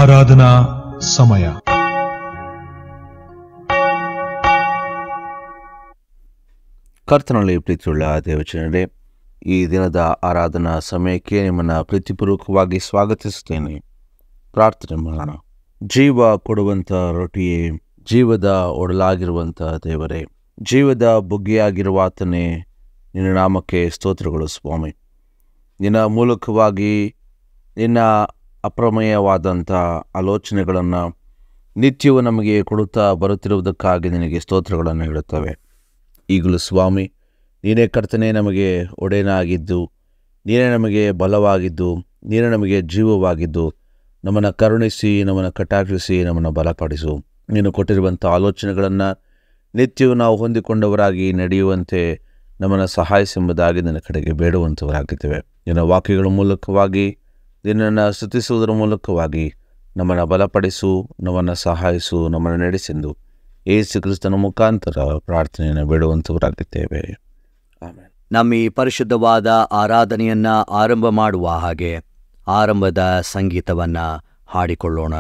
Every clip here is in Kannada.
ಆರಾಧನಾ ಸಮಯ. ಕರ್ತನಲ್ಲಿ ಪ್ರೀತಿಯುಳ್ಳ ದೇವಜನರೇ, ಈ ದಿನದ ಆರಾಧನಾ ಸಮಯಕ್ಕೆ ನಿಮ್ಮನ್ನು ಪ್ರೀತಿಪೂರ್ವಕವಾಗಿ ಸ್ವಾಗತಿಸುತ್ತೇನೆ. ಪ್ರಾರ್ಥನೆ ಮಾಡೋಣ. ಜೀವ ಕೊಡುವಂಥ ರೊಟ್ಟಿಯೇ, ಜೀವದ ಒಡಲಾಗಿರುವಂಥ ದೇವರೇ, ಜೀವದ ಬುಗ್ಗೆಯಾಗಿರುವ ಆತನೇ, ನಿನ್ನ ನಾಮಕ್ಕೆ ಸ್ತೋತ್ರಗಳು ಸ್ವಾಮಿ. ನಿನ್ನ ಮೂಲಕವಾಗಿ ನಿನ್ನ ಅಪ್ರಮೇಯವಾದಂಥ ಆಲೋಚನೆಗಳನ್ನು ನಿತ್ಯವೂ ನಮಗೆ ಕೊಡುತ್ತಾ ಬರುತ್ತಿರುವುದಕ್ಕಾಗಿ ನಿನಗೆ ಸ್ತೋತ್ರಗಳನ್ನು ಹೇಳುತ್ತವೆ. ಈಗಲೂ ಸ್ವಾಮಿ, ನೀನೇ ಕರ್ತನೆ ನಮಗೆ ಒಡೆಯನಾಗಿದ್ದು, ನೀನೇ ನಮಗೆ ಬಲವಾಗಿದ್ದು, ನೀನೇ ನಮಗೆ ಜೀವವಾಗಿದ್ದು, ನಮ್ಮನ್ನು ಕರುಣಿಸಿ, ನಮ್ಮನ್ನು ಕಟಾಕ್ಷಿಸಿ, ನಮ್ಮನ್ನು ಬಲಪಡಿಸು. ನೀನು ಕೊಟ್ಟಿರುವಂಥ ಆಲೋಚನೆಗಳನ್ನು ನಿತ್ಯವೂ ನಾವು ಹೊಂದಿಕೊಂಡವರಾಗಿ ನಡೆಯುವಂತೆ ನಮ್ಮನ್ನು ಸಹಾಯಿಸೆಂಬುದಾಗಿ ನಿನ್ನ ಕಡೆಗೆ ಬೇಡುವಂಥವರಾಗಿದ್ದೇವೆ. ನಿನ್ನ ವಾಕ್ಯಗಳ ಮೂಲಕವಾಗಿ, ನಿನ್ನನ್ನು ಸ್ತುತಿಸುವುದರ ಮೂಲಕವಾಗಿ ನಮ್ಮನ್ನು ಬಲಪಡಿಸು, ನಮ್ಮನ್ನು ಸಹಾಯಿಸು, ನಮ್ಮನ್ನು ನಡೆಸೆಂದು ಯೇಸು ಕ್ರಿಸ್ತನ ಮುಖಾಂತರ ಪ್ರಾರ್ಥನೆಯನ್ನು ಬೇಡುವಂಥವರಾಗಿದ್ದೇವೆ. ಆಮೆನ್. ನಮ್ಮ ಈ ಪರಿಶುದ್ಧವಾದ ಆರಾಧನೆಯನ್ನು ಆರಂಭ ಮಾಡುವ ಹಾಗೆ ಆರಂಭದ ಸಂಗೀತವನ್ನು ಹಾಡಿಕೊಳ್ಳೋಣ.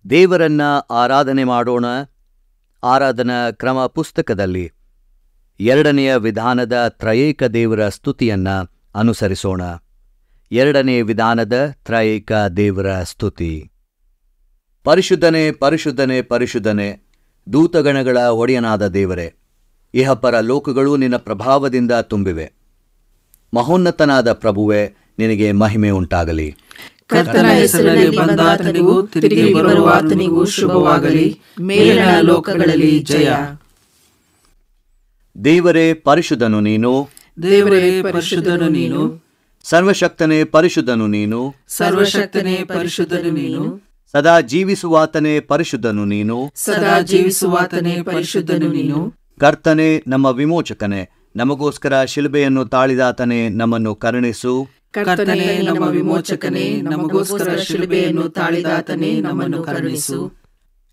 ದೇವರನ್ನ ಆರಾಧನೆ ಮಾಡೋಣ. ಆರಾಧನಾ ಕ್ರಮ ಪುಸ್ತಕದಲ್ಲಿ 2ನೇ ವಿಧಾನದ ತ್ರಯೇಕ ದೇವರ ಸ್ತುತಿಯನ್ನು ಅನುಸರಿಸೋಣ. 2ನೇ ವಿಧಾನದ ತ್ರಯೇಕ ದೇವರ ಸ್ತುತಿ. ಪರಿಶುದ್ಧನೇ, ಪರಿಶುದ್ಧನೇ, ಪರಿಶುದ್ಧನೇ, ದೂತಗಣಗಳ ಒಡೆಯನಾದ ದೇವರೇ, ಇಹಪರ ಲೋಕಗಳು ನಿನ್ನ ಪ್ರಭಾವದಿಂದ ತುಂಬಿವೆ. ಮಹೋನ್ನತನಾದ ಪ್ರಭುವೇ, ನಿನಗೆ ಮಹಿಮೆ ಉಂಟಾಗಲಿ. ಕರ್ತನ ಹೆಸರಿನಲ್ಲಿ ಬಂದಾತನಿಗೂ ತಿರುಗಿ ಬರುವ ಆತನಿಗೂ ಶುಭವಾಗಲಿ. ಮೇಲಿನ ಲೋಕಗಳಲ್ಲಿ ಜಯ. ದೇವರೇ ಪರಿಶುದ್ಧನು ನೀನು, ದೇವರೇ ಪರಿಶುದ್ಧನು ನೀನು, ಸರ್ವಶಕ್ತನೇ ಪರಿಶುದ್ಧನು ನೀನು, ಸರ್ವಶಕ್ತನೇ ಪರಿಶುದ್ಧನು ನೀನು, ಸದಾ ಜೀವಿಸುವಾತನೇ ಪರಿಶುದ್ಧನು ನೀನು, ಸದಾ ಜೀವಿಸುವಾತನೇ ಪರಿಶುದ್ಧನು ನೀನು. ಕರ್ತನೇ ನಮ್ಮ ವಿಮೋಚಕನೇ, ನಮಗೋಸ್ಕರ ಶಿಲುಬೆಯನ್ನು ತಾಳಿದಾತನೇ ನಮ್ಮನ್ನು ಕರುಣಿಸು. ಕರ್ತನೇ ನಮ್ಮ ವಿಮೋಚಕನೇ, ನಮಗೋಸ್ಕರ ಶಿಲುಬೆಯನ್ನು ತಾಳಿದಾತನೇ ನಮ್ಮನ್ನು ಕರುಣಿಸು.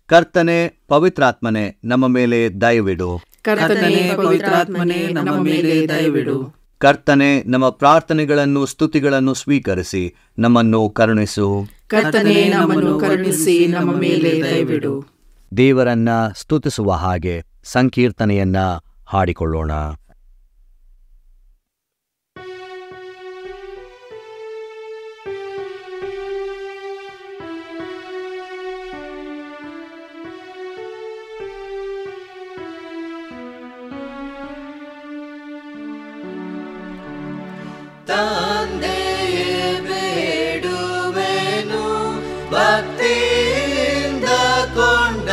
ಕರ್ತನೇ ಪವಿತ್ರಾತ್ಮನೇ, ನಮ್ಮ ಮೇಲೆ ದಯವಿಡು. ಕರ್ತನೇ ಪವಿತ್ರಾತ್ಮನೇ, ನಮ್ಮ ಮೇಲೆ ದಯವಿಡು. ಕರ್ತನೇ ನಮ್ಮ ಪ್ರಾರ್ಥನೆಗಳನ್ನು ಸ್ತುತಿಗಳನ್ನು ಸ್ವೀಕರಿಸಿ ನಮ್ಮನ್ನು ಕರುಣಿಸು. ಕರ್ತನೇ ನಮ್ಮನ್ನು ಕರುಣಿಸಿ ನಮ್ಮ ಮೇಲೆ ದಯವಿಡು. ದೇವರನ್ನ ಸ್ತುತಿಸುವ ಹಾಗೆ ಸಂಕೀರ್ತನೆಯನ್ನ ಹಾಡಿಕೊಳ್ಳೋಣ. ತಂದೆಯೇ ಬೇಡುವೆನು, ಭಕ್ತಿಯಿಂದ ಕೊಂಡಾಡುವೆನು.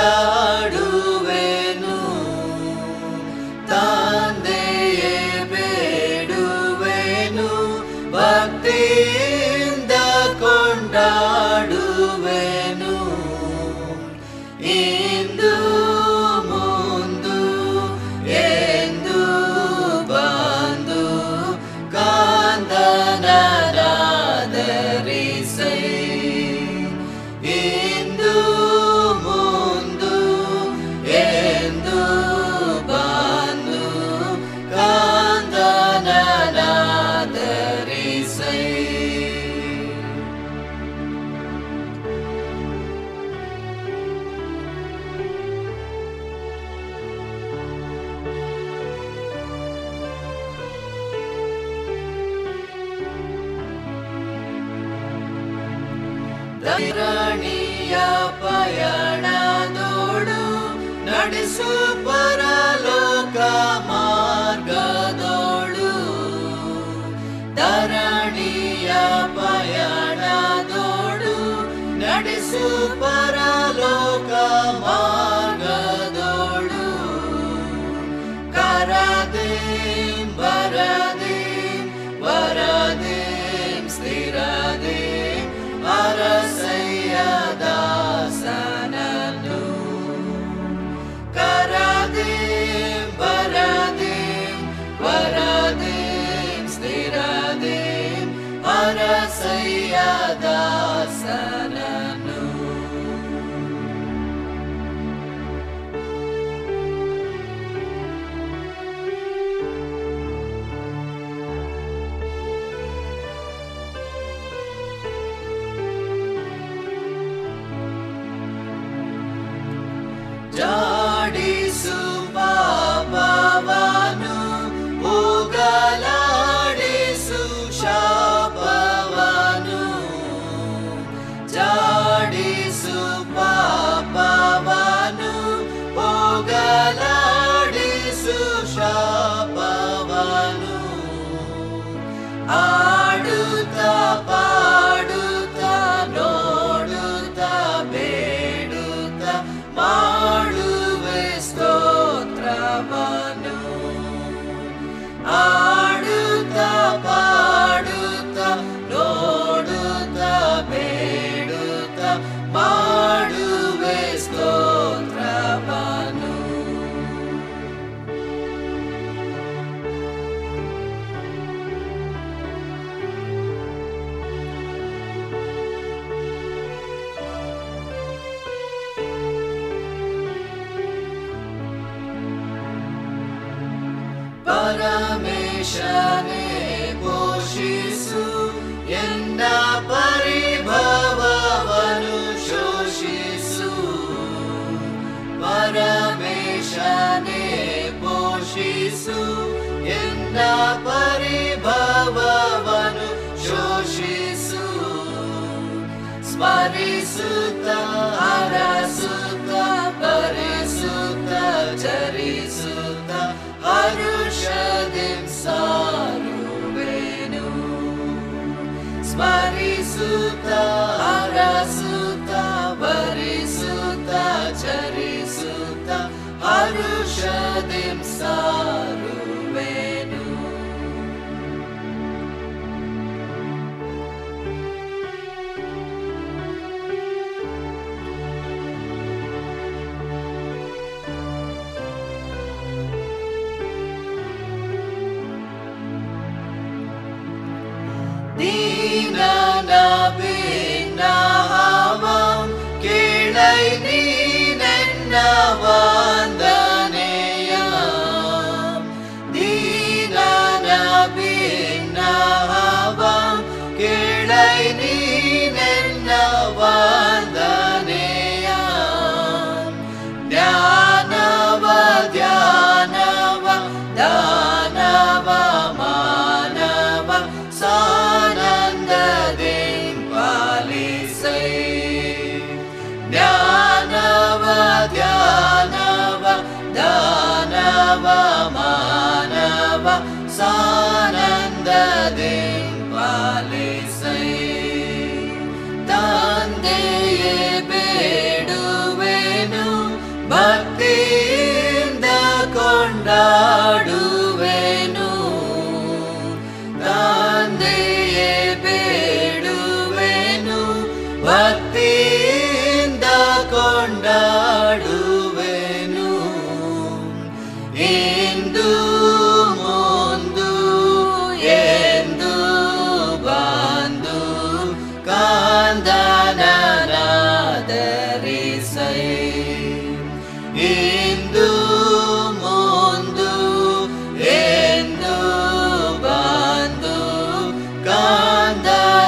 ತಂದೆಯೇ ಬೇಡುವೆನು, ಭಕ್ತಿಯಿಂದ ಕೊಂಡಾಡುವೆನು. ಇಂದು ಮುಂದು ಎಂದು ಬಂದು ಕಾಂದನರಾಧರಿಸೈ. ಇಂದು ಮುಂದು ಎಂದು ಬಂದು ಕಾಂದನರಾಧರಿಸೈ. ಧರಣಿಯ ಪಯಣದೋಡು ನಡೆಸು ಪರಲೋಕ ಮಾರ್ಗದೋಳು. ಧರಣಿಯ ಪಯಣದೋಡು ನಡೆಸು ಪರಲೋಕ ಮಾರ್ಗದೋಳು. ಕರದೇಂ ಬರದೇಂ ವರದೇಂ ಸ್ಥಿರದೇಂ ಅರಸಯ್ಯ ದಾಸನನು. ಕರದೇಂ ಬರದೇಂ ವರದೇಂ ಸ್ಥಿರದೇಂ ಅರಸಯ್ಯ ದಾಸನನು. ಜಾಡಿಸು ಪಾಪವನು, ಹೋಗಲಾಡಿಸು ಶಾಪವನು. ಜಾಡಿಸು ಪಾಪವನು, ಹೋಗಲಾಡಿಸು ಶಾಪವನು. ಆಡುತ್ತಾ ಪಾಡುತ್ತಾ ನೋಡುತ್ತಾ ಬೇಡುತ್ತಾ ಮಾಡುವೆ ಸ್ತೋತ್ರವನು. ಆಡುತ್ತಾ ಪಾಡುತ್ತಾ ನೋಡುತ್ತಾ ಬೇಡುತ್ತಾ ಮಾಡುವೆ ಸ್ತೋತ್ರವನು. ಪರಮೇಶನೇ ಪೋಷಿಸು ಎನ್ನ ಪರಿಭವವನ್ನು ಶೋಷಿಸು. ಪರಮೇಶನೇ ಪೋಷಿಸು ಎನ್ನ ಪರಿಭವವನ್ನು ಶೋಷಿಸು. ಸ್ಮರಿಸುತ್ತ ಹರಸುತ್ತ ಭರಿಸುತ್ತ ಚರಿಸುತ್ತ ಹರುಷದಿಂ ಸಾರುವೆನು. ಸ್ಮರಿಸುತ್ತ ಹರಸುತ್ತ ಭರಿಸುತ್ತ ಚರಿಸುತ್ತ ಹರುಷದಿಂ ಸಾರುವೆನು. ಸಾನಂದದಿಂಪಾಲಿಸೈ. ತಂದೆಯೇ ಬೇಡುವೆನು, ಭಕ್ತಿಯಿಂದ ಕೊಂಡಾಡುವೆನು. ತಂದೆಯೇ ಬೇಡುವೆನು, ಭಕ್ತಿಯಿಂದ ಕೊಂಡಾಡುವೆನು. ಇಂದು ಮುಂದು ಎಂದು ಬಂದು ಕಾಂದನಾದರಿಸೈ. ಇಂದು ಮುಂದು ಎಂದು ಬಂದು ಕಾಂದನಾದರಿಸೈ.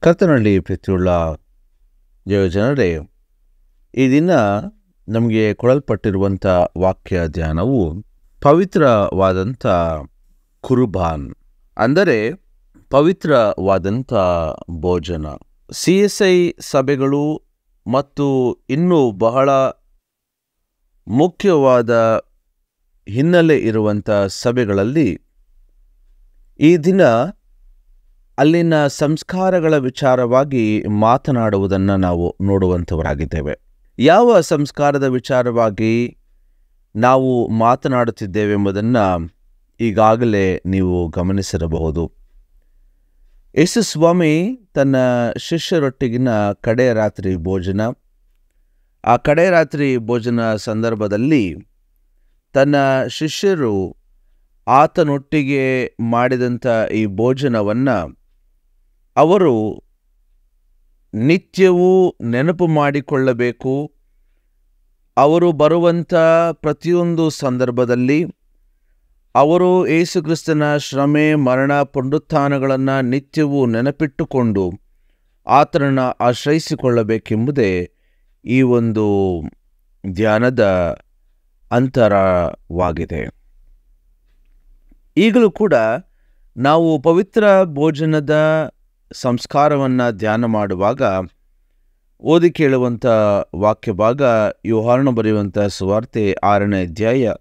ಕರ್ತನಲ್ಲಿ ಪ್ರೀತಿಯುಳ್ಳ ದೇವಜನರೇ, ಈ ದಿನ ನಮಗೆ ಕೊಡಲ್ಪಟ್ಟಿರುವಂಥ ವಾಕ್ಯ ಧ್ಯಾನವು ಪವಿತ್ರವಾದಂಥ ಕುರ್ಬಾನ್, ಅಂದರೆ ಪವಿತ್ರವಾದಂಥ ಭೋಜನ. CSI ಸಭೆಗಳು ಮತ್ತು ಇನ್ನೂ ಬಹಳ ಮುಖ್ಯವಾದ ಹಿನ್ನೆಲೆ ಇರುವಂಥ ಸಭೆಗಳಲ್ಲಿ ಈ ದಿನ ಅಲ್ಲಿನ ಸಂಸ್ಕಾರಗಳ ವಿಚಾರವಾಗಿ ಮಾತನಾಡುವುದನ್ನು ನಾವು ನೋಡುವಂಥವರಾಗಿದ್ದೇವೆ. ಯಾವ ಸಂಸ್ಕಾರದ ವಿಚಾರವಾಗಿ ನಾವು ಮಾತನಾಡುತ್ತಿದ್ದೇವೆಂಬುದನ್ನು ಈಗಾಗಲೇ ನೀವು ಗಮನಿಸಿರಬಹುದು. ಯೇಸು ಸ್ವಾಮಿ ತನ್ನ ಶಿಷ್ಯರೊಟ್ಟಿಗಿನ ಕಡೆಯ ರಾತ್ರಿ ಭೋಜನ, ಆ ಕಡೆಯ ರಾತ್ರಿ ಭೋಜನ ಸಂದರ್ಭದಲ್ಲಿ ತನ್ನ ಶಿಷ್ಯರು ಆತನೊಟ್ಟಿಗೆ ಮಾಡಿದಂಥ ಈ ಭೋಜನವನ್ನು ಅವರು ನಿತ್ಯವೂ ನೆನಪು ಮಾಡಿಕೊಳ್ಳಬೇಕು. ಅವರು ಬರುವಂಥ ಪ್ರತಿಯೊಂದು ಸಂದರ್ಭದಲ್ಲಿ ಅವರು ಯೇಸು ಕ್ರಿಸ್ತನ ಶ್ರಮೆ, ಮರಣ, ಪುನರುತ್ಥಾನಗಳನ್ನು ನಿತ್ಯವೂ ನೆನಪಿಟ್ಟುಕೊಂಡು ಆತನನ್ನು ಆಶ್ರಯಿಸಿಕೊಳ್ಳಬೇಕೆಂಬುದೇ ಈ ಒಂದು ಧ್ಯಾನದ ಅಂತರವಾಗಿದೆ. ಈಗಲೂ ಕೂಡ ನಾವು ಪವಿತ್ರ ಭೋಜನದ ಸಂಸ್ಕಾರವನ್ನು ಧ್ಯಾನ ಮಾಡುವಾಗ ಓದಿ ಕೇಳುವಂಥ ವಾಕ್ಯ ಭಾಗ ಯೋಹಾನನು ಬರೆಯುವಂಥ ಸುವಾರ್ತೆ 6ನೇ ಅಧ್ಯಾಯ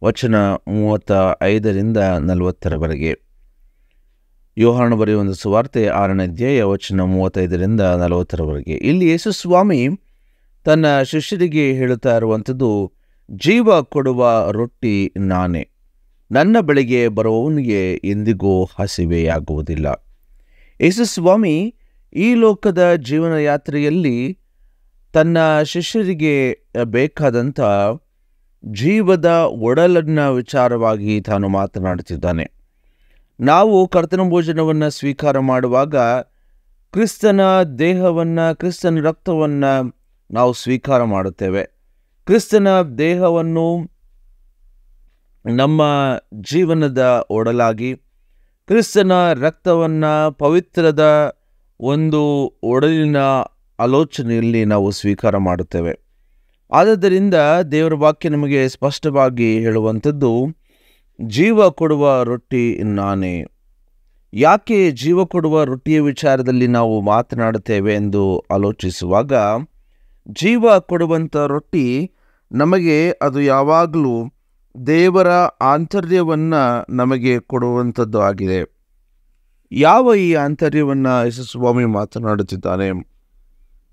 ವಚನ 35ರಿಂದ 40ರವರೆಗೆ. ಯೋಹಾನನು ಬರೆಯುವಂಥ ಸುವಾರ್ತೆ 6ನೇ ಅಧ್ಯಾಯ ವಚನ 35ರಿಂದ 40ರವರೆಗೆ. ಇಲ್ಲಿ ಯೇಸು ಸ್ವಾಮಿ ತನ್ನ ಶಿಷ್ಯರಿಗೆ ಹೇಳುತ್ತಾ ಇರುವಂಥದ್ದು, ಜೀವ ಕೊಡುವ ರೊಟ್ಟಿ ನಾನೇ, ನನ್ನ ಬಳಿಗೆ ಬರುವವನಿಗೆ ಎಂದಿಗೂ ಹಸಿವೆಯಾಗುವುದಿಲ್ಲ. ಯೇಸು ಸ್ವಾಮಿ ಈ ಲೋಕದ ಜೀವನ ಯಾತ್ರೆಯಲ್ಲಿ ತನ್ನ ಶಿಷ್ಯರಿಗೆ ಬೇಕಾದಂಥ ಜೀವದ ಒಡಲನ್ನ ವಿಚಾರವಾಗಿ ತಾನು ಮಾತನಾಡುತ್ತಿದ್ದಾನೆ. ನಾವು ಕರ್ತನ ಭೋಜನವನ್ನು ಸ್ವೀಕಾರ ಮಾಡುವಾಗ ಕ್ರಿಸ್ತನ ದೇಹವನ್ನು, ಕ್ರಿಸ್ತನ ರಕ್ತವನ್ನು ನಾವು ಸ್ವೀಕಾರ ಮಾಡುತ್ತೇವೆ. ಕ್ರಿಸ್ತನ ದೇಹವನ್ನು ನಮ್ಮ ಜೀವನದ ಒಡಲಾಗಿ, ಕ್ರಿಸ್ತನ ರಕ್ತವನ್ನು ಪವಿತ್ರದ ಒಂದು ಒಡಲಿನ ಆಲೋಚನೆಯಲ್ಲಿ ನಾವು ಸ್ವೀಕಾರ ಮಾಡುತ್ತೇವೆ. ಆದ್ದರಿಂದ ದೇವರ ವಾಕ್ಯ ನಮಗೆ ಸ್ಪಷ್ಟವಾಗಿ ಹೇಳುವಂಥದ್ದು, ಜೀವ ಕೊಡುವ ರೊಟ್ಟಿ ನಾನೇ. ಯಾಕೆ ಜೀವ ಕೊಡುವ ರೊಟ್ಟಿಯ ವಿಚಾರದಲ್ಲಿ ನಾವು ಮಾತನಾಡುತ್ತೇವೆ ಎಂದು ಆಲೋಚಿಸುವಾಗ, ಜೀವ ಕೊಡುವಂಥ ರೊಟ್ಟಿ ನಮಗೆ ಅದು ಯಾವಾಗಲೂ ದೇವರ ಆಂತರ್ಯವನ್ನು ನಮಗೆ ಕೊಡುವಂಥದ್ದು ಆಗಿದೆ. ಯಾವ ಈ ಆಂತರ್ಯವನ್ನು ಯೇಸು ಸ್ವಾಮಿ ಮಾತನಾಡುತ್ತಿದ್ದಾನೆ?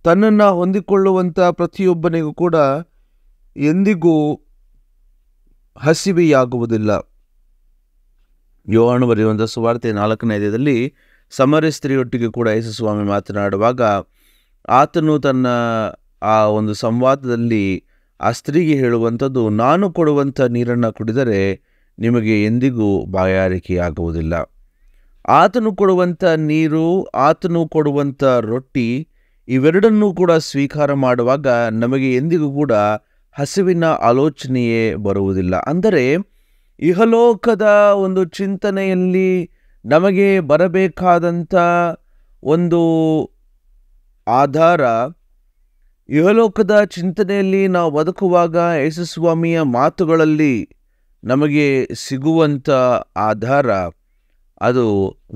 ತನ್ನನ್ನು ಹೊಂದಿಕೊಳ್ಳುವಂಥ ಪ್ರತಿಯೊಬ್ಬನಿಗೂ ಕೂಡ ಎಂದಿಗೂ ಹಸಿವೆಯಾಗುವುದಿಲ್ಲ. ಯೋಹಾನನು ಬರೆಯುವಂಥ ಸುವಾರ್ತೆ 4ನೇ ಅಧ್ಯಾಯದಲ್ಲಿ ಸಮರ್ಯ ಸ್ತ್ರೀಯೊಟ್ಟಿಗೆ ಕೂಡ ಯೇಸು ಸ್ವಾಮಿ ಮಾತನಾಡುವಾಗ ಆತನು ತನ್ನ ಆ ಒಂದು ಸಂವಾದದಲ್ಲಿ ಆ ಸ್ತ್ರೀಗೆ ಹೇಳುವಂಥದ್ದು, ನಾನು ಕೊಡುವಂಥ ನೀರನ್ನು ಕುಡಿದರೆ ನಿಮಗೆ ಎಂದಿಗೂ ಬಾಯಾರಿಕೆಯಾಗುವುದಿಲ್ಲ. ಆತನು ಕೊಡುವಂಥ ನೀರು, ಆತನು ಕೊಡುವಂಥ ರೊಟ್ಟಿ, ಇವೆರಡನ್ನೂ ಕೂಡ ಸ್ವೀಕಾರ ಮಾಡುವಾಗ ನಮಗೆ ಎಂದಿಗೂ ಕೂಡ ಹಸಿವಿನ ಆಲೋಚನೆಯೇ ಬರುವುದಿಲ್ಲ. ಅಂದರೆ ಇಹಲೋಕದ ಒಂದು ಚಿಂತನೆಯಲ್ಲಿ ನಮಗೆ ಬರಬೇಕಾದಂಥ ಒಂದು ಆಧಾರ, ಇಹಲೋಕದ ಚಿಂತನೆಯಲ್ಲಿ ನಾವು ಬದುಕುವಾಗ ಯೇಸುಸ್ವಾಮಿಯ ಮಾತುಗಳಲ್ಲಿ ನಮಗೆ ಸಿಗುವಂಥ ಆಧಾರ ಅದು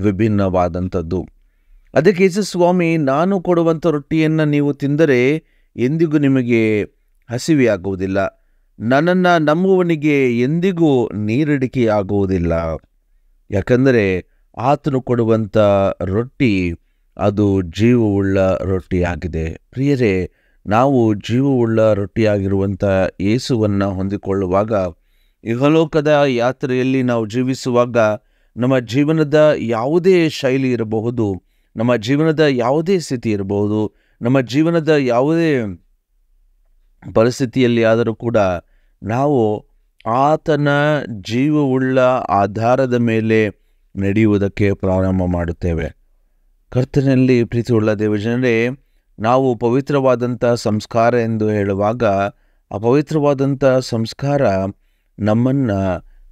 ವಿಭಿನ್ನವಾದಂಥದ್ದು. ಅದಕ್ಕೆ ಯೇಸುಸ್ವಾಮಿ, ನಾನು ಕೊಡುವಂಥ ರೊಟ್ಟಿಯನ್ನು ನೀವು ತಿಂದರೆ ಎಂದಿಗೂ ನಿಮಗೆ ಹಸಿವೆಯಾಗುವುದಿಲ್ಲ. ನನ್ನನ್ನು ನಂಬುವವನಿಗೆ ಎಂದಿಗೂ ನೀರಡಿಕೆಯಾಗುವುದಿಲ್ಲ. ಯಾಕಂದರೆ ಆತನು ಕೊಡುವಂಥ ರೊಟ್ಟಿ ಅದು ಜೀವವುಳ್ಳ ರೊಟ್ಟಿಯಾಗಿದೆ. ಪ್ರಿಯರೇ, ನಾವು ಜೀವವುಳ್ಳ ರೊಟ್ಟಿಯಾಗಿರುವಂಥ ಯೇಸುವನ್ನು ಹೊಂದಿಕೊಳ್ಳುವಾಗ, ಇಹಲೋಕದ ಯಾತ್ರೆಯಲ್ಲಿ ನಾವು ಜೀವಿಸುವಾಗ ನಮ್ಮ ಜೀವನದ ಯಾವುದೇ ಶೈಲಿ ಇರಬಹುದು, ನಮ್ಮ ಜೀವನದ ಯಾವುದೇ ಸ್ಥಿತಿ ಇರಬಹುದು, ನಮ್ಮ ಜೀವನದ ಯಾವುದೇ ಪರಿಸ್ಥಿತಿಯಲ್ಲಿ ಆದರೂ ಕೂಡ ನಾವು ಆತನ ಜೀವವುಳ್ಳ ಆಧಾರದ ಮೇಲೆ ನಡೆಯುವುದಕ್ಕೆ ಪ್ರಾರಂಭ ಮಾಡುತ್ತೇವೆ. ಕರ್ತನಲ್ಲಿ ಪ್ರೀತಿಯುಳ್ಳ ದೇವಜನರೇ, ನಾವು ಪವಿತ್ರವಾದಂಥ ಸಂಸ್ಕಾರ ಎಂದು ಹೇಳುವಾಗ ಆ ಪವಿತ್ರವಾದಂಥ ಸಂಸ್ಕಾರ ನಮ್ಮನ್ನು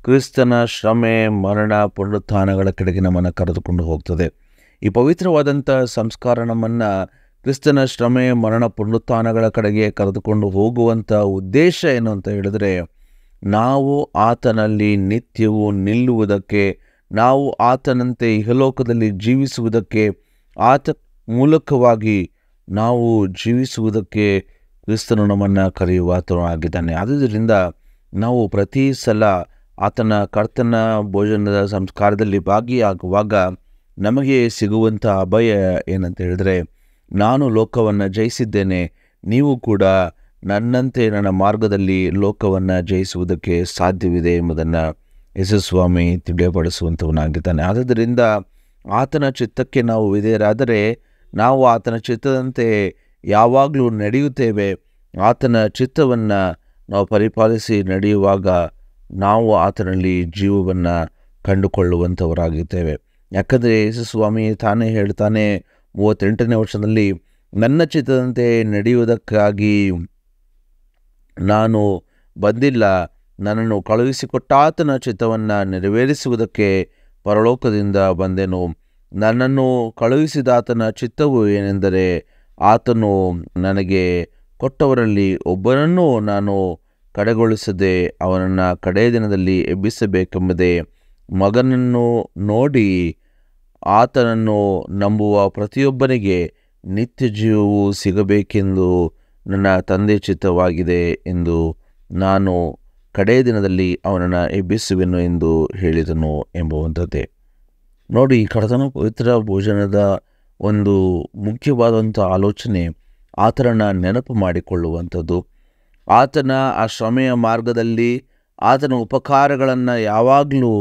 ಕ್ರಿಸ್ತನ ಶ್ರಮೆ, ಮರಣ, ಪುನರುತ್ಥಾನಗಳ ಕಡೆಗೆ ನಮ್ಮನ್ನು ಕರೆದುಕೊಂಡು ಹೋಗ್ತದೆ. ಈ ಪವಿತ್ರವಾದಂಥ ಸಂಸ್ಕಾರ ನಮ್ಮನ್ನು ಕ್ರಿಸ್ತನ ಶ್ರಮೆ, ಮರಣ, ಪುನರುತ್ಥಾನಗಳ ಕಡೆಗೆ ಕರೆದುಕೊಂಡು ಹೋಗುವಂಥ ಉದ್ದೇಶ ಏನು ಅಂತ ಹೇಳಿದ್ರೆ, ನಾವು ಆತನಲ್ಲಿ ನಿತ್ಯವೂ ನಿಲ್ಲುವುದಕ್ಕೆ, ನಾವು ಆತನಂತೆ ಇಹಲೋಕದಲ್ಲಿ ಜೀವಿಸುವುದಕ್ಕೆ, ಆತ ಮೂಲಕವಾಗಿ ನಾವು ಜೀವಿಸುವುದಕ್ಕೆ ಕ್ರಿಸ್ತನು ನಮ್ಮನ್ನು ಕರೆಯುವ ಆತನಾಗಿದ್ದಾನೆ. ಆದ್ದರಿಂದ ನಾವು ಪ್ರತಿ ಸಲ ಆತನ ಕರ್ತನ ಭೋಜನದ ಸಂಸ್ಕಾರದಲ್ಲಿ ಭಾಗಿಯಾಗುವಾಗ ನಮಗೆ ಸಿಗುವಂಥ ಅಭಯ ಏನಂತ ಹೇಳಿದ್ರೆ, ನಾನು ಲೋಕವನ್ನು ಜಯಿಸಿದ್ದೇನೆ, ನೀವು ಕೂಡ ನನ್ನಂತೆ ನನ್ನ ಮಾರ್ಗದಲ್ಲಿ ಲೋಕವನ್ನು ಜಯಿಸುವುದಕ್ಕೆ ಸಾಧ್ಯವಿದೆ ಎಂಬುದನ್ನು ಯೇಸುಸ್ವಾಮಿ ತಿಳಿಯಪಡಿಸುವಂಥವನಾಗಿದ್ದಾನೆ. ಆದ್ದರಿಂದ ಆತನ ಚಿತ್ತಕ್ಕೆ ನಾವು ವಿಧೇಯರಾದರೆ ನಾವು ಆತನ ಚಿತ್ತದಂತೆ ಯಾವಾಗಲೂ ನಡೆಯುತ್ತೇವೆ. ಆತನ ಚಿತ್ತವನ್ನು ನಾವು ಪರಿಪಾಲಿಸಿ ನಡೆಯುವಾಗ ನಾವು ಆತನಲ್ಲಿ ಜೀವವನ್ನು ಕಂಡುಕೊಳ್ಳುವಂಥವರಾಗಿದ್ದೇವೆ. ಯಾಕಂದರೆ ಯೇಸುಸ್ವಾಮಿ ತಾನೇ ಹೇಳ್ತಾನೆ 38ನೇ ವರ್ಷದಲ್ಲಿ, ನನ್ನ ಚಿತ್ತದಂತೆ ನಡೆಯುವುದಕ್ಕಾಗಿ ನಾನು ಬಂದಿಲ್ಲ, ನನ್ನನ್ನು ಕಳುಹಿಸಿಕೊಟ್ಟ ಆತನ ಚಿತ್ತವನ್ನು ನೆರವೇರಿಸುವುದಕ್ಕೆ ಪರಲೋಕದಿಂದ ಬಂದೆನು. ನನ್ನನ್ನು ಕಳುಹಿಸಿದ ಆತನ ಚಿತ್ತವು ಏನೆಂದರೆ, ಆತನು ನನಗೆ ಕೊಟ್ಟವರಲ್ಲಿ ಒಬ್ಬನನ್ನೂ ನಾನು ಕಡೆಗೊಳಿಸದೆ ಅವನನ್ನು ಕಡೆಯ ದಿನದಲ್ಲಿ ಎಬ್ಬಿಸಬೇಕೆಂಬುದೇ. ಮಗನನ್ನು ನೋಡಿ ಆತನನ್ನು ನಂಬುವ ಪ್ರತಿಯೊಬ್ಬನಿಗೆ ನಿತ್ಯ ಜೀವವು ಸಿಗಬೇಕೆಂದು ನನ್ನ ತಂದೆ ಚಿತ್ತವಾಗಿದೆ ಎಂದು ನಾನು ಕಡೆಯ ದಿನದಲ್ಲಿ ಅವನನ್ನು ಎಬ್ಬಿಸುವೆನು ಎಂದು ಹೇಳಿದನು ಎಂಬುವಂಥದ್ದೇ. ನೋಡಿ, ಕರ್ತನ ಪವಿತ್ರ ಭೋಜನದ ಒಂದು ಮುಖ್ಯವಾದಂಥ ಆಲೋಚನೆ ಆತನನ್ನು ನೆನಪು ಮಾಡಿಕೊಳ್ಳುವಂಥದ್ದು. ಆತನ ಆ ಶ್ರಮೆಯ ಮಾರ್ಗದಲ್ಲಿ ಆತನ ಉಪಕಾರಗಳನ್ನು ಯಾವಾಗಲೂ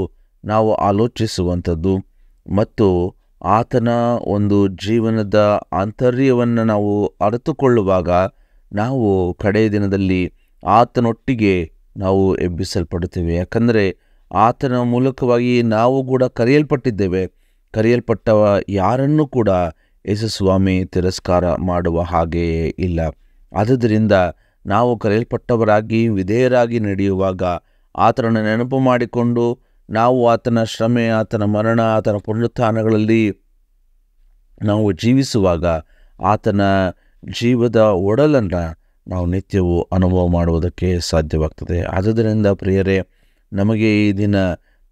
ನಾವು ಆಲೋಚಿಸುವಂಥದ್ದು ಮತ್ತು ಆತನ ಒಂದು ಜೀವನದ ಆಂತರ್ಯವನ್ನು ನಾವು ಅರಿತುಕೊಳ್ಳುವಾಗ ನಾವು ಕಡೆಯ ದಿನದಲ್ಲಿ ಆತನೊಟ್ಟಿಗೆ ನಾವು ಎಬ್ಬಿಸಲ್ಪಡುತ್ತೇವೆ. ಯಾಕಂದರೆ ಆತನ ಮೂಲಕವಾಗಿ ನಾವು ಕೂಡ ಕರೆಯಲ್ಪಟ್ಟಿದ್ದೇವೆ. ಕರೆಯಲ್ಪಟ್ಟವ ಯಾರನ್ನೂ ಕೂಡ ಯೇಸುಸ್ವಾಮಿ ತಿರಸ್ಕಾರ ಮಾಡುವ ಹಾಗೆಯೇ ಇಲ್ಲ. ಆದುದರಿಂದ ನಾವು ಕರೆಯಲ್ಪಟ್ಟವರಾಗಿ ವಿಧೇಯರಾಗಿ ನಡೆಯುವಾಗ ಆತನನ್ನು ನೆನಪು ಮಾಡಿಕೊಂಡು ನಾವು ಆತನ ಶ್ರಮೆ, ಆತನ ಮರಣ, ಆತನ ಪುನರುತ್ಥಾನಗಳಲ್ಲಿ ನಾವು ಜೀವಿಸುವಾಗ ಆತನ ಜೀವದ ಒಡಲನ್ನು ನಾವು ನಿತ್ಯವೂ ಅನುಭವ ಮಾಡುವುದಕ್ಕೆ ಸಾಧ್ಯವಾಗ್ತದೆ. ಆದುದರಿಂದ ಪ್ರಿಯರೇ, ನಮಗೆ ಈ ದಿನ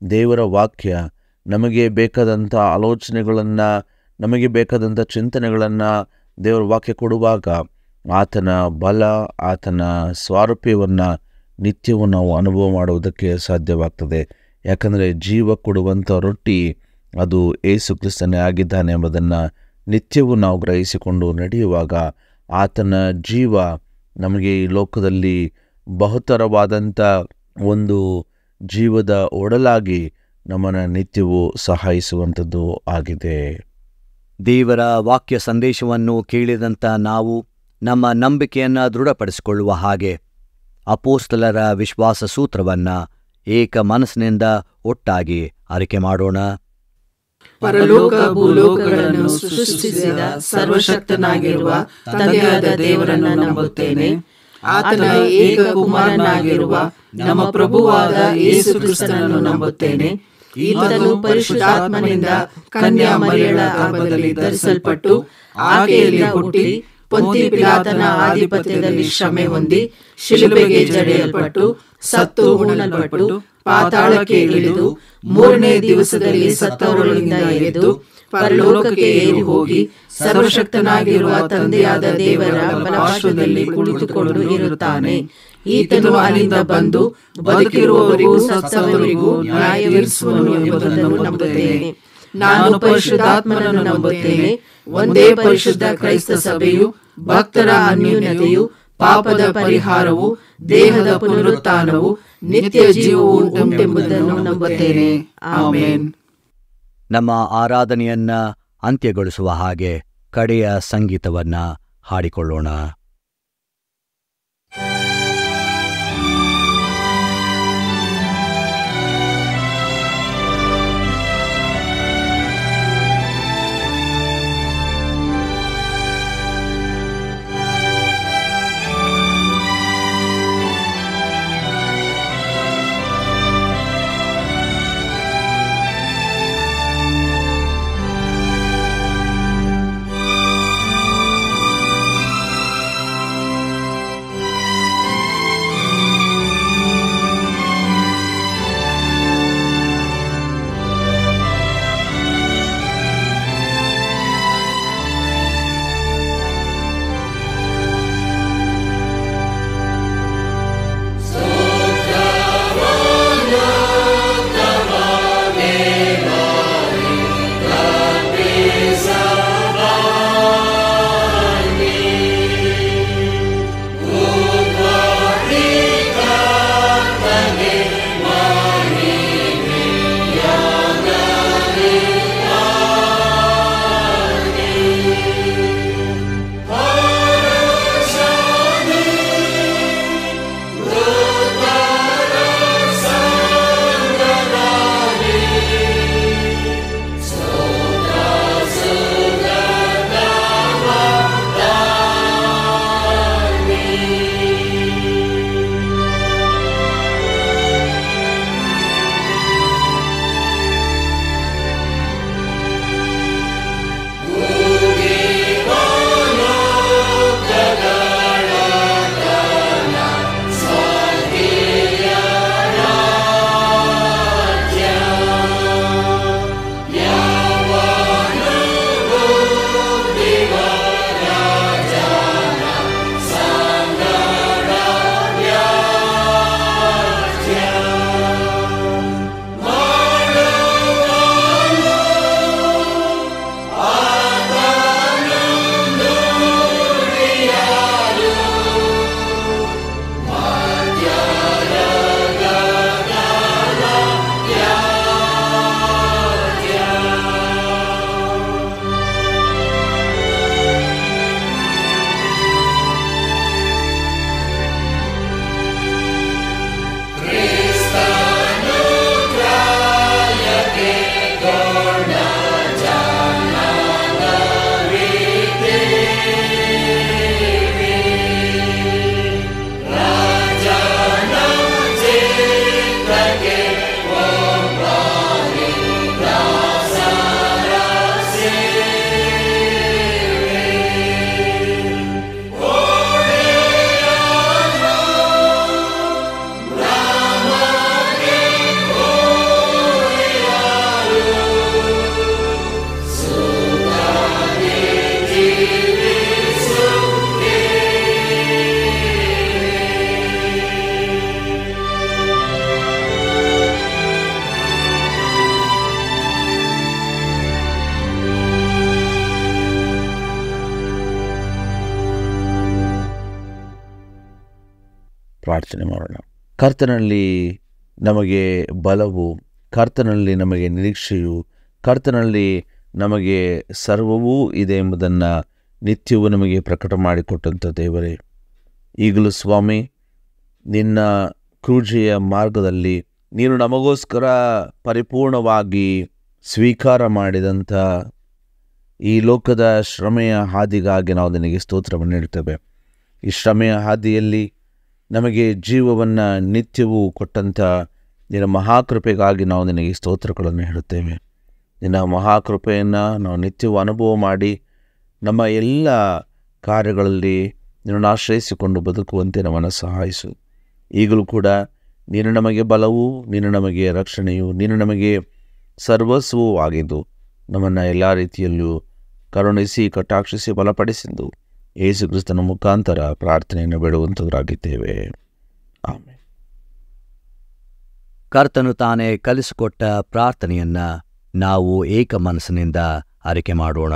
ದೇವರ ವಾಕ್ಯ ನಮಗೆ ಬೇಕಾದಂಥ ಆಲೋಚನೆಗಳನ್ನು, ನಮಗೆ ಬೇಕಾದಂಥ ಚಿಂತನೆಗಳನ್ನು ದೇವರ ವಾಕ್ಯ ಕೊಡುವಾಗ ಆತನ ಬಲ, ಆತನ ಸ್ವಾರೂಪ್ಯವನ್ನು ನಿತ್ಯವೂ ನಾವು ಅನುಭವ ಮಾಡುವುದಕ್ಕೆ ಸಾಧ್ಯವಾಗ್ತದೆ. ಯಾಕಂದರೆ ಜೀವ ಕೊಡುವಂಥ ರೊಟ್ಟಿ ಅದು ಯೇಸು ಕ್ರಿಸ್ತನೇ ಆಗಿದ್ದಾನೆ ಎಂಬುದನ್ನು ನಿತ್ಯವೂ ನಾವು ಗ್ರಹಿಸಿಕೊಂಡು ನಡೆಯುವಾಗ ಆತನ ಜೀವ ನಮಗೆ ಈ ಲೋಕದಲ್ಲಿ ಬಹುತರವಾದಂಥ ಒಂದು ಜೀವದ ಒಡಲಾಗಿ ನಮ್ಮನ್ನು ನಿತ್ಯವೂ ಸಹಾಯಿಸುವಂಥದ್ದು ಆಗಿದೆ. ದೇವರ ವಾಕ್ಯ ಸಂದೇಶವನ್ನು ಕೇಳಿದಂಥ ನಾವು ನಮ್ಮ ನಂಬಿಕೆಯನ್ನು ದೃಢಪಡಿಸಿಕೊಳ್ಳುವ ಹಾಗೆ ಅಪೋಸ್ತಲರ ವಿಶ್ವಾಸ ಸೂತ್ರವನ್ನು ಏಕ ಮನಸ್ಸಿನಿಂದ ಒಟ್ಟಾಗಿ ಆರಿಕೆ ಮಾಡೋಣ. ಪರಲೋಕ ಭೂಲೋಕಗಳನ್ನು ಸೃಷ್ಟಿಸಿದ ಸರ್ವಶಕ್ತನಾಗಿರುವ ತಂದೆಯಾದ ದೇವರನ್ನು ನಂಬುತ್ತೇನೆ. ಆತನ ಏಕ ಕುಮಾರನಾಗಿರುವ ನಮ್ಮ ಪ್ರಭುವಾದ ಯೇಸು ಕ್ರಿಸ್ತನನ್ನು ನಂಬುತ್ತೇನೆ. ಈತನು ಪರಿಶುದ್ಧಾತ್ಮನಿಂದ ಕನ್ಯಾ ಮರಿಯಳ ಗರ್ಭದಲ್ಲಿ ಧರಿಸಲ್ಪಟ್ಟು ಆಕೆಯಲ್ಲಿ ಹುಟ್ಟಿ ಪೊಂತಿ ಪಿಲಾತನ ಆಧಿಪತ್ಯದಲ್ಲಿ ಶ್ರಮೆ ಹೊಂದಿ ಶಿಲುಬೆಗೆ ಜಡೆಯಲ್ಪಟ್ಟು ಸತ್ತು ಹೂಣಲ್ಪಟ್ಟು ಪಾತಾಳಕ್ಕೆ ಇಳಿದು ಮೂರನೇ ದಿವಸದಲ್ಲಿ ಸತ್ತವರೊಳಗಿಂದ ಎದ್ದು ಪರಲೋಕಕ್ಕೆ ಏರಿ ಹೋಗಿ ಸರ್ವಶಕ್ತನಾಗಿರುವ ತಂದೆಯಾದ ದೇವರ ಬಲಪಾರ್ಶ್ವದಲ್ಲಿ ಕುಳಿತುಕೊಂಡು ಇರುತ್ತಾನೆ. ಈತನು ಅಲ್ಲಿಂದ ಬಂದು ಬದುಕಿರುವವರಿಗೂ ಸತ್ತವರಿಗೂ ನ್ಯಾಯ ತೀರಿಸುವನು ಎಂಬುದನ್ನು ನಂಬುತ್ತೇನೆ. ನಾನು ಪರಿಶುದ್ಧಾತ್ಮನನ್ನು ನಂಬುತ್ತೇನೆ. ಒಂದೇ ಪರಿಶುದ್ಧ ಕ್ರೈಸ್ತ ಸಭೆಯು, ಭಕ್ತರ ಅನ್ಯೋನ್ಯತೆಯು, ಪಾಪದ ಪರಿಹಾರವು, ದೇಹದ ಪುನರುತ್ಥಾನವು, ನಿತ್ಯ ಜೀವವು ಉಂಟೆಂಬುದನ್ನು ನಂಬುತ್ತೇನೆ. ಆಮೆನ್. ನಮ್ಮ ಆರಾಧನೆಯನ್ನ ಅಂತ್ಯಗೊಳಿಸುವ ಹಾಗೆ ಕಡೆಯ ಸಂಗೀತವನ್ನ ಹಾಡಿಕೊಳ್ಳೋಣ. ಪ್ರಾರ್ಥನೆ ಮಾಡೋಣ. ಕರ್ತನಲ್ಲಿ ನಮಗೆ ಬಲವು, ಕರ್ತನಲ್ಲಿ ನಮಗೆ ನಿರೀಕ್ಷೆಯು, ಕರ್ತನಲ್ಲಿ ನಮಗೆ ಸರ್ವವೂ ಇದೆ ಎಂಬುದನ್ನು ನಿತ್ಯವೂ ನಮಗೆ ಪ್ರಕಟ ಮಾಡಿಕೊಟ್ಟಂಥ ದೇವರೇ, ಈಗಲೂ ಸ್ವಾಮಿ ನಿನ್ನ ಕ್ರೂಜೆಯ ಮಾರ್ಗದಲ್ಲಿ ನೀನು ನಮಗೋಸ್ಕರ ಪರಿಪೂರ್ಣವಾಗಿ ಸ್ವೀಕಾರ ಮಾಡಿದಂಥ ಈ ಲೋಕದ ಶ್ರಮೆಯ ಹಾದಿಗಾಗಿ ನಾವು ನಿನಗೆ ಸ್ತೋತ್ರವನ್ನು ನೀಡ್ತೇವೆ. ಈ ಶ್ರಮೆಯ ಹಾದಿಯಲ್ಲಿ ನಮಗೆ ಜೀವವನ್ನು ನಿತ್ಯವೂ ಕೊಟ್ಟಂಥ ನಿನ್ನ ಮಹಾಕೃಪೆಗಾಗಿ ನಾವು ನಿನಗೆ ಸ್ತೋತ್ರಗಳನ್ನು ಹೇಳುತ್ತೇವೆ. ನಿನ್ನ ಮಹಾಕೃಪೆಯನ್ನು ನಾವು ನಿತ್ಯವೂ ಅನುಭವ ಮಾಡಿ ನಮ್ಮ ಎಲ್ಲ ಕಾರ್ಯಗಳಲ್ಲಿ ನಿನ್ನನ್ನು ಆಶ್ರಯಿಸಿಕೊಂಡು ಬದುಕುವಂತೆ ನಮ್ಮನ್ನು ಸಹಾಯಿಸು. ಈಗಲೂ ಕೂಡ ನೀನು ನಮಗೆ ಬಲವೂ, ನೀನು ನಮಗೆ ರಕ್ಷಣೆಯು, ನೀನು ನಮಗೆ ಸರ್ವಸ್ವವೂ ಆಗಿದ್ದು ನಮ್ಮನ್ನು ಎಲ್ಲ ರೀತಿಯಲ್ಲೂ ಕರುಣಿಸಿ ಕಟಾಕ್ಷಿಸಿ ಬಲಪಡಿಸಿದ್ದು ಯೇಸು ಕ್ರಿಸ್ತನ ಮುಖಾಂತರ ಪ್ರಾರ್ಥನೆಯನ್ನು ಬೇಡುವಂಥವರಾಗಿದ್ದೇವೆ. ಆಮೇಲೆ ಕರ್ತನು ತಾನೇ ಕಲಿಸಿಕೊಟ್ಟ ಪ್ರಾರ್ಥನೆಯನ್ನ ನಾವು ಏಕ ಮನಸ್ಸಿನಿಂದ ಅರಿಕೆ ಮಾಡೋಣ.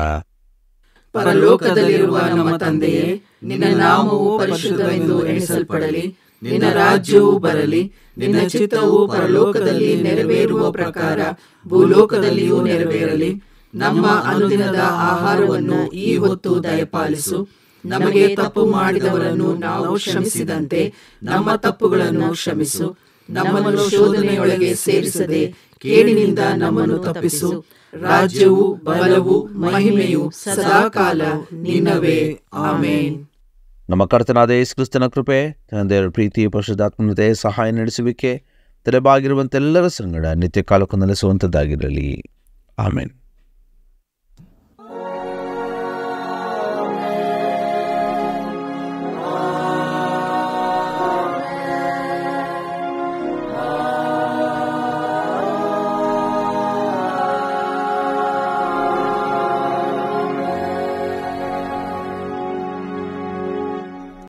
ಪರಲೋಕದಲ್ಲಿರುವ ನಮ್ಮ ತಂದೆಯೇ, ನಿನ್ನ ನಾಮವು ಪರಿಶುದ್ಧವೆಂದು ಎಣಿಸಲ್ಪಡಲಿ. ನಿನ್ನ ರಾಜ್ಯವು ಬರಲಿ. ನಿನ್ನ ಚಿತ್ತವು ಪರಲೋಕದಲ್ಲಿ ನೆರವೇರುವ ಪ್ರಕಾರ ಭೂಲೋಕದಲ್ಲಿಯೂ ನೆರವೇರಲಿ. ನಮ್ಮ ಅನುದಿನದ ಆಹಾರವನ್ನು ಈ ಹೊತ್ತು ದಯಪಾಲಿಸು. ನಮಗೆ ತಪ್ಪು ಮಾಡಿದವರನ್ನು ನಾವು ಕ್ಷಮಿಸಿದಂತೆ ನಮ್ಮ ತಪ್ಪುಗಳನ್ನು ಕ್ಷಮಿಸು. ನಮ್ಮನ್ನು ಶೋಧನೆಯೊಳಗೆ ಸೇರಿಸದೆ ಕೇಡಿನಿಂದ ನಮ್ಮನ್ನು ತಪ್ಪಿಸು. ರಾಜ್ಯವು ಬಲವು ಮಹಿಮೆಯು ಸದಾಕಾಲ ನಿನ್ನವೇ. ಆಮೇನ್. ನಮ್ಮ ಕರ್ತನಾದ ಯೇಸು ಕ್ರಿಸ್ತನ ಕೃಪೆ, ತಂದೆಯವರ ಪ್ರೀತಿ, ಪರಿಶುದ್ಧಾತ್ಮನತೆ, ಸಹಾಯ ನಡೆಸುವಿಕೆ ತಲೆಬಾಗಿರುವಂತೆಲ್ಲರ ಸಂಗಡ ನಿತ್ಯ ಕಾಲಕ್ಕೂ ನೆಲೆಸುವಂಥದ್ದಾಗಿರಲಿ. ಆಮೇನ್.